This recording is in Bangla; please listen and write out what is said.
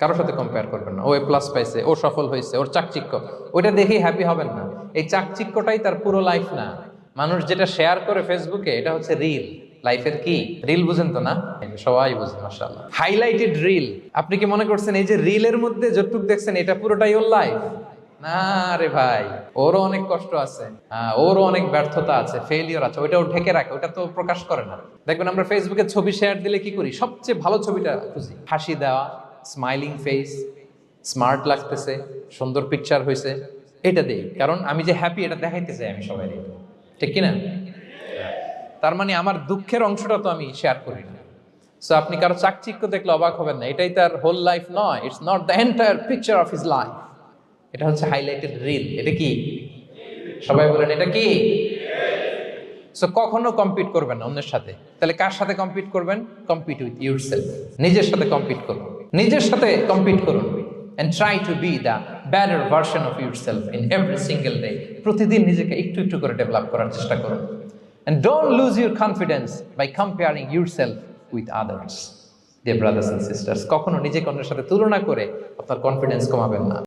কারোর সাথে কম্পেয়ার করবেন না। ও এ প্লাস পাইছে, ও সফল হয়েছে, ওর চাকচিক্য, ওইটা দেখেই হ্যাপি হবেন না। এই চাকচিক্যটাই তার পুরো লাইফ না। মানুষ যেটা শেয়ার করে ফেসবুকে, এটা হচ্ছে রিল। লাইফের কি রিল বুঝেন তো না? এই যে সবাই বুঝেন, মাশাআল্লাহ। Highlighted reel. আপনি কি মনে করছেন এই যে রিলের মধ্যে যতটুক দেখছেন এটা পুরোটাই ওর লাইফ? না রে ভাই, ওরও অনেক কষ্ট আছে, ওরও অনেক ব্যর্থতা আছে, ফেলিওর আছে, ওইটাও ঢেকে রাখে, ওটা তো প্রকাশ করে না। দেখবেন আমরা ফেসবুকে ছবি শেয়ার দিলে কি করি? সবচেয়ে ভালো ছবিটা খুঁজি, হাসি দেওয়া, স্মাইলিং ফেস, স্মার্ট লাগতেছে, সুন্দর পিকচার হয়েছে, এটা দেই। কারণ আমি যে হ্যাপি এটা দেখাইতে চাই আমি সবাই, ঠিক কিনা? তার মানে আমার দুঃখের অংশটা তো আমি শেয়ার করি না। সো আপনি কারো চাকচিক্য দেখলে অবাক হবেন না, এটাই তার হোল লাইফ নয়। It's not the entire picture of his life. এটা হচ্ছে হাইলাইটেড রিল। এটা কি? সবাই বলেন এটা কি? সো কখনো কম্পিট করবেন না অন্যের সাথে। তাহলে কার সাথে কম্পিট করবেন? Compete with yourself. নিজের সাথে কম্পিট করুন, নিজের সাথে কম্পিট করুন। and try to be the better version of yourself in every single day. প্রতিদিন নিজেকে একটু একটু করে ডেভেলপ করার চেষ্টা করুন। and don't lose your confidence by comparing yourself with others. Dear brothers and sisters, কখনো নিজেকে অন্যের সাথে তুলনা করে আপনার কনফিডেন্স কমাবেন না।